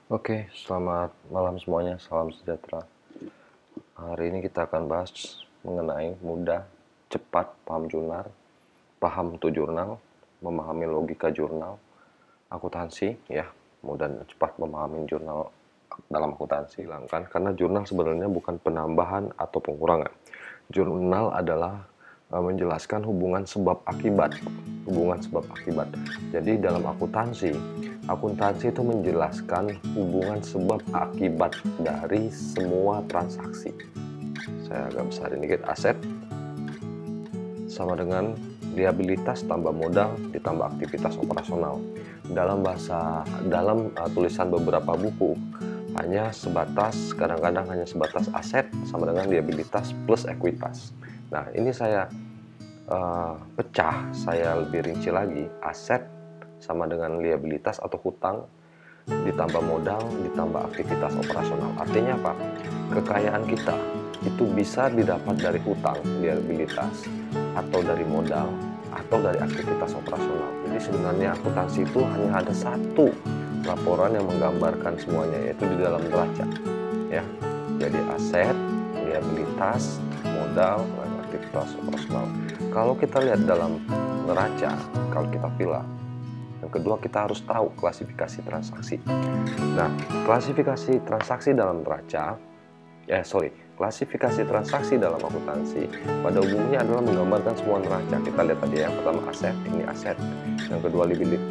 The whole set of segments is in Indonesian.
Oke, selamat malam semuanya, salam sejahtera. Hari ini kita akan bahas mengenai mudah, cepat, paham jurnal, paham untuk jurnal, memahami logika jurnal, akuntansi, ya, mudah dan cepat memahami jurnal dalam akuntansi, langkan, karena jurnal sebenarnya bukan penambahan atau pengurangan. Jurnal adalah menjelaskan hubungan sebab akibat, Jadi dalam akuntansi itu menjelaskan hubungan sebab akibat dari semua transaksi. Saya agak besarin dikit. Aset sama dengan liabilitas tambah modal ditambah aktivitas operasional. Dalam tulisan beberapa buku hanya sebatas, kadang-kadang hanya sebatas aset sama dengan liabilitas plus ekuitas. Nah, ini saya pecah, saya lebih rinci lagi. Aset sama dengan liabilitas atau hutang ditambah modal ditambah aktivitas operasional. Artinya apa? Kekayaan kita itu bisa didapat dari hutang, liabilitas, atau dari modal, atau dari aktivitas operasional. Jadi sebenarnya akuntansi itu hanya ada satu laporan yang menggambarkan semuanya, yaitu di dalam neraca, ya. Jadi aset, liabilitas, modal, dan aktivitas operasional. Kalau kita lihat dalam neraca, kalau kita pilih, yang kedua kita harus tahu klasifikasi transaksi. Nah, klasifikasi transaksi dalam neraca, klasifikasi transaksi dalam akuntansi pada umumnya adalah menggambarkan semua neraca. Kita lihat tadi yang pertama aset, ini aset. Yang kedua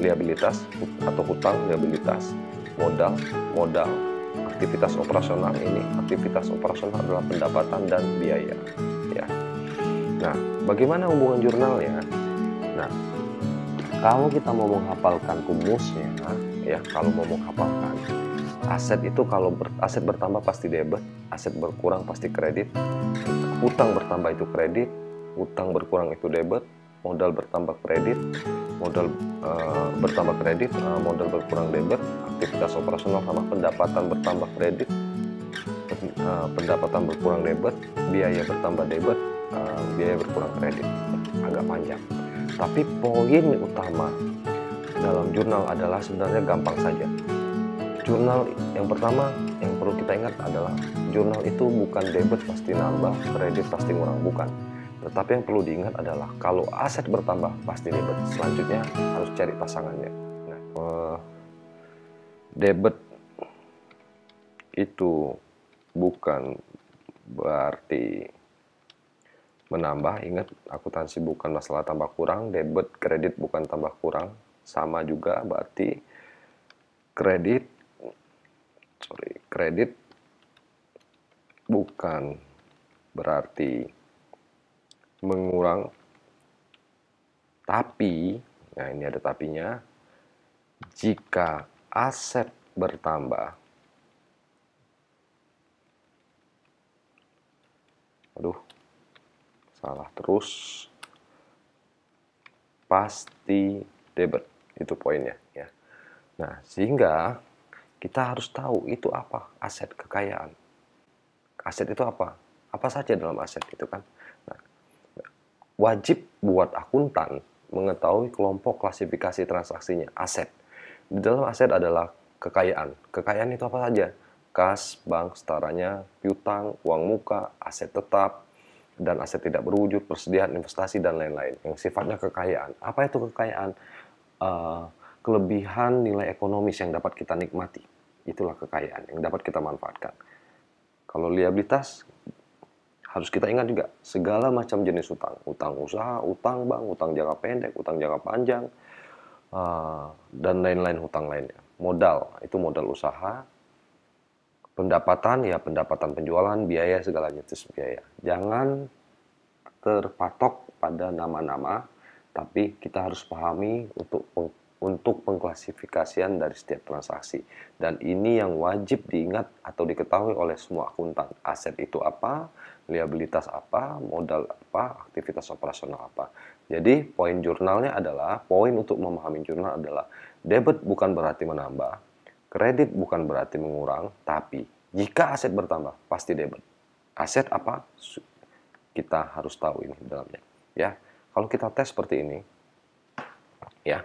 liabilitas atau hutang, liabilitas, modal, aktivitas operasional, ini aktivitas operasional adalah pendapatan dan biaya. Ya. Nah, bagaimana hubungan jurnalnya? Nah, kalau kita mau menghafalkan rumusnya, ya, kalau mau menghafalkan aset itu, kalau aset bertambah pasti debit, aset berkurang pasti kredit, hutang bertambah itu kredit, hutang berkurang itu debit, modal bertambah kredit, modal bertambah kredit, modal berkurang debit, aktivitas operasional sama pendapatan bertambah kredit, pendapatan berkurang debit, biaya bertambah debit, biaya berkurang kredit. Agak panjang. Tapi poin utama dalam jurnal adalah sebenarnya gampang saja. Jurnal yang pertama yang perlu kita ingat adalah jurnal itu bukan debit pasti nambah, kredit pasti ngurang, bukan. Tetapi yang perlu diingat adalah kalau aset bertambah pasti debit. Selanjutnya harus cari pasangannya. Nah, debit itu bukan berarti menambah. Ingat, akuntansi bukan masalah tambah kurang, debit kredit bukan tambah kurang. Sama juga berarti kredit bukan berarti mengurang, tapi, nah ini ada tapinya, jika aset bertambah, aduh, salah terus, pasti debit, itu poinnya, ya. Nah, sehingga kita harus tahu itu apa aset, kekayaan. Aset itu apa? Apa saja dalam aset itu kan? Nah, wajib buat akuntan mengetahui kelompok klasifikasi transaksinya. Aset. Di dalam aset adalah kekayaan. Kekayaan itu apa saja? Kas, bank, setaranya, piutang, uang muka, aset tetap, dan aset tidak berwujud, persediaan, investasi, dan lain-lain. Yang sifatnya kekayaan. Apa itu kekayaan? Kelebihan nilai ekonomis yang dapat kita nikmati. Itulah kekayaan yang dapat kita manfaatkan. Kalau liabilitas, harus kita ingat juga segala macam jenis utang, utang usaha, utang bank, utang jangka pendek, utang jangka panjang, dan lain-lain hutang lainnya. Modal, itu modal usaha. Pendapatan, ya pendapatan penjualan, biaya, segala jenis biaya. Jangan terpatok pada nama-nama, tapi kita harus pahami untuk pengklasifikasian dari setiap transaksi. Dan ini yang wajib diingat atau diketahui oleh semua akuntan. Aset itu apa, liabilitas apa, modal apa, aktivitas operasional apa. Jadi poin jurnalnya adalah, poin untuk memahami jurnal adalah, debit bukan berarti menambah, kredit bukan berarti mengurang, tapi jika aset bertambah pasti debit. Aset apa? Kita harus tahu ini dalamnya, ya. Kalau kita tes seperti ini, ya.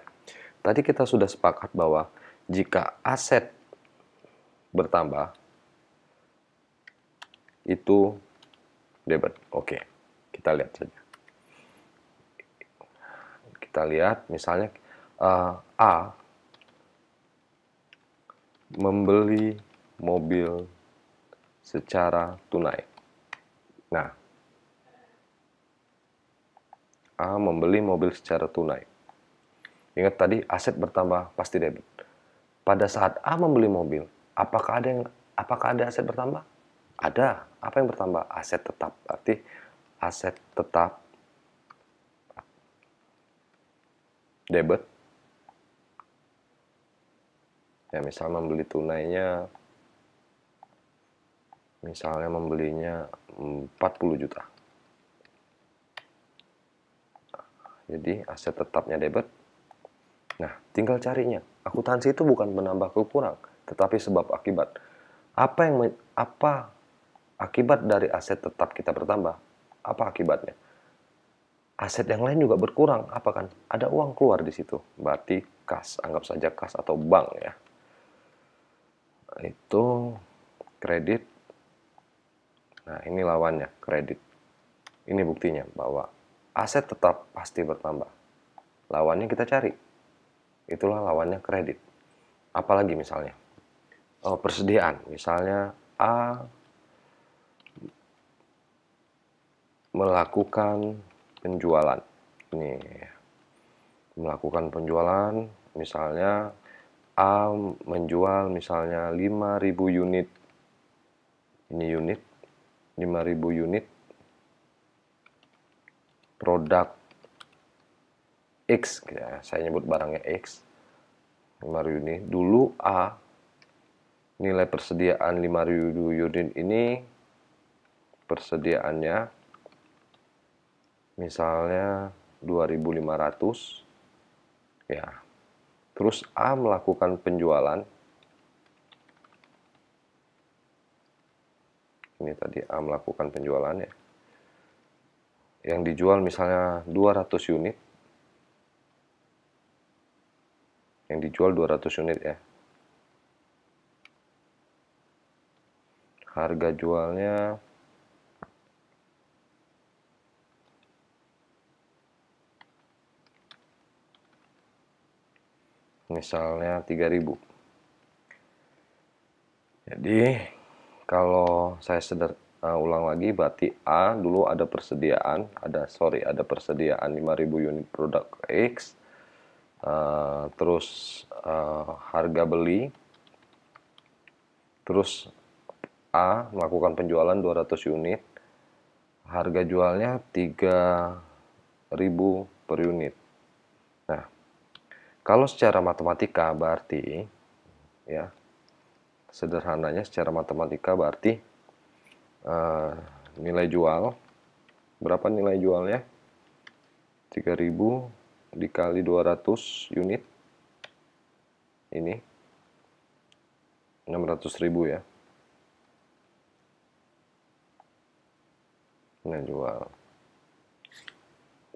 Tadi kita sudah sepakat bahwa jika aset bertambah itu debit. Oke, kita lihat saja. Kita lihat misalnya A membeli mobil secara tunai. Nah, A membeli mobil secara tunai. Ingat tadi aset bertambah pasti debit. Pada saat A membeli mobil, apakah ada aset bertambah? Ada. Apa yang bertambah? Aset tetap. Berarti aset tetap debit. Ya, misal membeli tunainya, misalnya membelinya 40 juta. Jadi aset tetapnya debit. Nah, tinggal carinya. Akuntansi itu bukan menambah kekurang, tetapi sebab akibat. Apa akibat dari aset tetap kita bertambah? Apa akibatnya? Aset yang lain juga berkurang. Apa kan? Ada uang keluar di situ. Berarti kas, anggap saja kas atau bank ya. Itu kredit. Nah, ini lawannya, kredit. Ini buktinya bahwa aset tetap pasti bertambah. Lawannya kita cari. Itulah lawannya kredit. Apalagi misalnya persediaan. Misalnya A melakukan penjualan. Ini melakukan penjualan, misalnya A menjual misalnya 5.000 unit. Ini unit 5.000 unit produk X ya, saya nyebut barangnya X. 5.000 unit. Dulu A nilai persediaan 5.000 unit ini persediaannya misalnya 2.500 ya. Terus A melakukan penjualan. Ini tadi A melakukan penjualannya. Yang dijual misalnya 200 unit. Yang dijual 200 unit ya. Harga jualnya misalnya 3.000. Jadi kalau saya ulang lagi, berarti A dulu ada persediaan, ada 5.000 unit produk X, terus harga beli, terus A melakukan penjualan 200 unit, harga jualnya 3.000 per unit. Nah, kalau secara matematika berarti, ya, sederhananya secara matematika berarti nilai jual, berapa nilai jualnya? 3.000 dikali 200 unit, ini 600.000 ya. Nilai jual.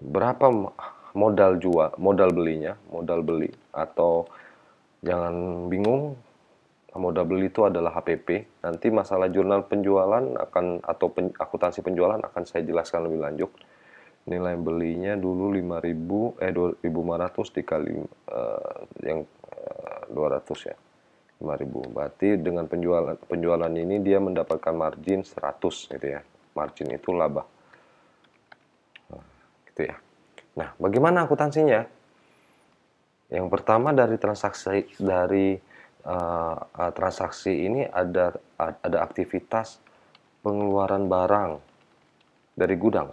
Berapa modal jual, modal belinya, modal beli, atau jangan bingung, modal beli itu adalah HPP. Nanti masalah jurnal penjualan atau akuntansi penjualan akan saya jelaskan lebih lanjut. Nilai belinya dulu 2.500 dikali yang 200 ya. 5.000. Berarti dengan penjualan ini dia mendapatkan margin 100 gitu ya. Margin itu laba. Nah, gitu ya. Nah, bagaimana akuntansinya? Yang pertama dari transaksi ini ada aktivitas pengeluaran barang dari gudang.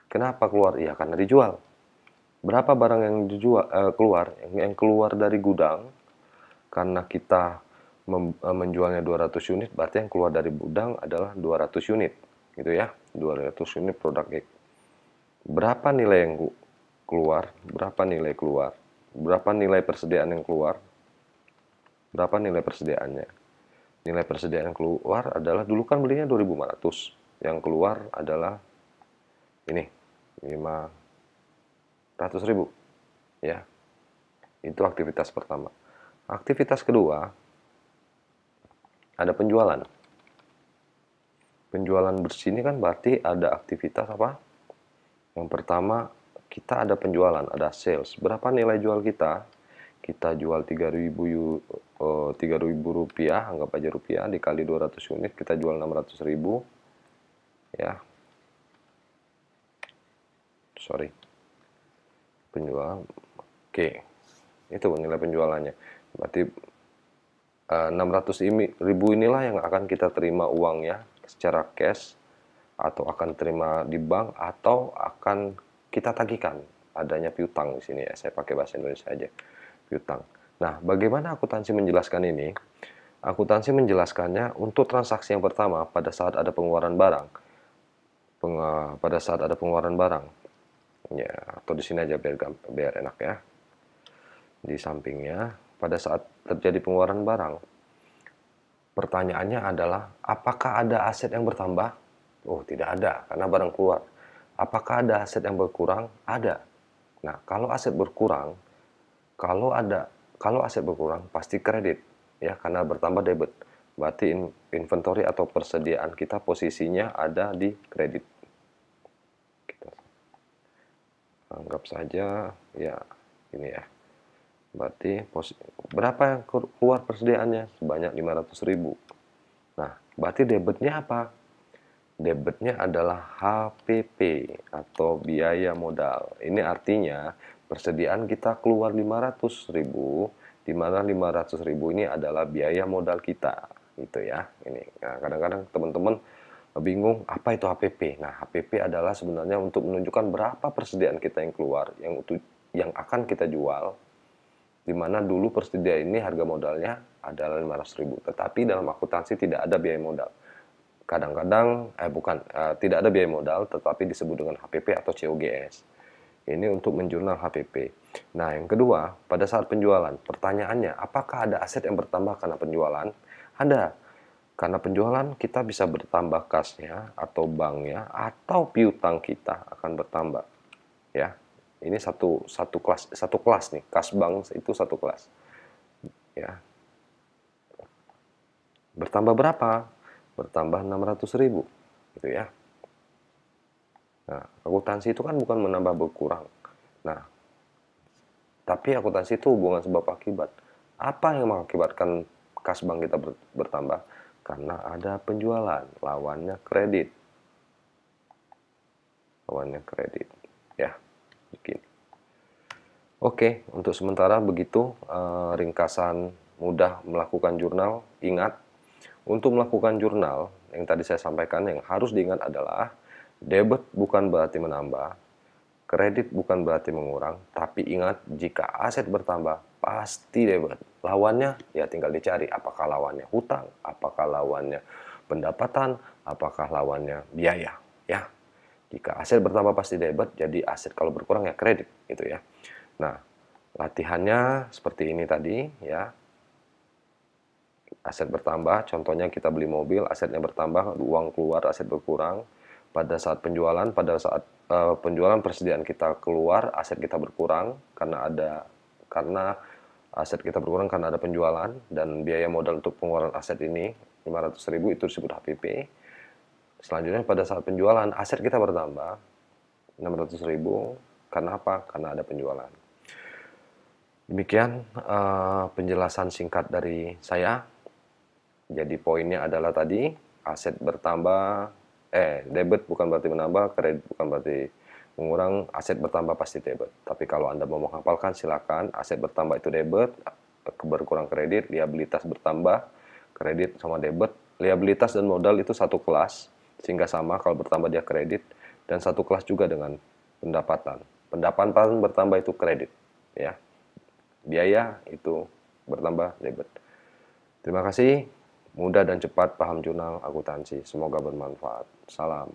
Kenapa keluar? Ya karena dijual. Berapa barang yang keluar? Yang keluar dari gudang karena kita menjualnya 200 unit, berarti yang keluar dari gudang adalah 200 unit, gitu ya. 200 unit produk X. Berapa nilai yang keluar? Berapa nilai keluar? Berapa nilai persediaan yang keluar? Berapa nilai persediaannya? Nilai persediaan yang keluar adalah, dulu kan belinya 2.500. Yang keluar adalah ini, 500.000. Ya. Itu aktivitas pertama. Aktivitas kedua, ada penjualan. Penjualan bersih ini kan berarti ada aktivitas apa? Yang pertama, kita ada penjualan, ada sales. Berapa nilai jual kita? Kita jual 3.000 rupiah, anggap aja rupiah, dikali 200 unit, kita jual 600.000. Ya, sorry. Penjualan, oke. Itu nilai penjualannya. Berarti 600.000 inilah yang akan kita terima uangnya secara cash, atau akan terima di bank, atau akan kita tagihkan. Adanya piutang di sini ya, saya pakai bahasa Indonesia aja, piutang. Nah, bagaimana akuntansi menjelaskan ini? Akuntansi menjelaskannya untuk transaksi yang pertama pada saat ada pengeluaran barang. Pada saat ada pengeluaran barang, ya, atau di sini aja biar enak ya. Di sampingnya, pada saat terjadi pengeluaran barang, pertanyaannya adalah, apakah ada aset yang bertambah? Oh, tidak ada, karena barang keluar. Apakah ada aset yang berkurang? Ada. Nah, kalau aset berkurang, kalau aset berkurang pasti kredit, ya, karena bertambah debit. Berarti inventory atau persediaan kita posisinya ada di kredit. Kita anggap saja ya ini ya. Berarti berapa yang keluar persediaannya? Sebanyak 500.000. Nah, berarti debitnya apa? Debitnya adalah HPP atau biaya modal. Ini artinya persediaan kita keluar 500.000, di mana 500.000 ini adalah biaya modal kita, gitu ya. Ini, nah, kadang-kadang teman-teman bingung apa itu HPP. Nah, HPP adalah sebenarnya untuk menunjukkan berapa persediaan kita yang keluar, yang akan kita jual, di mana dulu persediaan ini harga modalnya adalah 500.000. Tetapi dalam akuntansi tidak ada biaya modal. Kadang-kadang tidak ada biaya modal, tetapi disebut dengan HPP atau COGS. Ini untuk menjurnal HPP. Nah, yang kedua, pada saat penjualan, pertanyaannya, apakah ada aset yang bertambah karena penjualan? Ada. Karena penjualan kita bisa bertambah kasnya atau banknya atau piutang kita akan bertambah. Ya, ini satu kelas nih, kas bank itu satu kelas. Ya, bertambah berapa? Bertambah 600.000, gitu ya. Nah, akuntansi itu kan bukan menambah berkurang. Nah, tapi akuntansi itu hubungan sebab akibat. Apa yang mengakibatkan kas bank kita bertambah? Karena ada penjualan, lawannya kredit. Lawannya kredit. Ya, begini. Oke, untuk sementara begitu ringkasan mudah melakukan jurnal. Ingat, untuk melakukan jurnal, yang tadi saya sampaikan, yang harus diingat adalah debit bukan berarti menambah, kredit bukan berarti mengurang, tapi ingat, jika aset bertambah, pasti debit. Lawannya, ya tinggal dicari, apakah lawannya hutang, apakah lawannya pendapatan, apakah lawannya biaya. Ya, jika aset bertambah pasti debit, jadi aset kalau berkurang ya kredit, gitu ya. Nah, latihannya seperti ini tadi, ya. Aset bertambah, contohnya kita beli mobil, asetnya bertambah, uang keluar, aset berkurang. Pada saat penjualan, persediaan kita keluar, aset kita berkurang karena aset kita berkurang karena ada penjualan, dan biaya modal untuk pengeluaran aset ini 500.000 itu disebut HPP. Selanjutnya pada saat penjualan, aset kita bertambah 600.000 karena apa? Karena ada penjualan. Demikian penjelasan singkat dari saya. Jadi poinnya adalah tadi, aset bertambah, debit bukan berarti menambah, kredit bukan berarti mengurang, aset bertambah pasti debit. Tapi kalau Anda mau menghafalkan, silakan. Aset bertambah itu debit, berkurang kredit, liabilitas bertambah, kredit sama debit. Liabilitas dan modal itu satu kelas, sehingga sama kalau bertambah dia kredit, dan satu kelas juga dengan pendapatan. Pendapatan bertambah itu kredit, ya. Biaya itu bertambah debit. Terima kasih. Mudah dan cepat paham jurnal akuntansi. Semoga bermanfaat. Salam.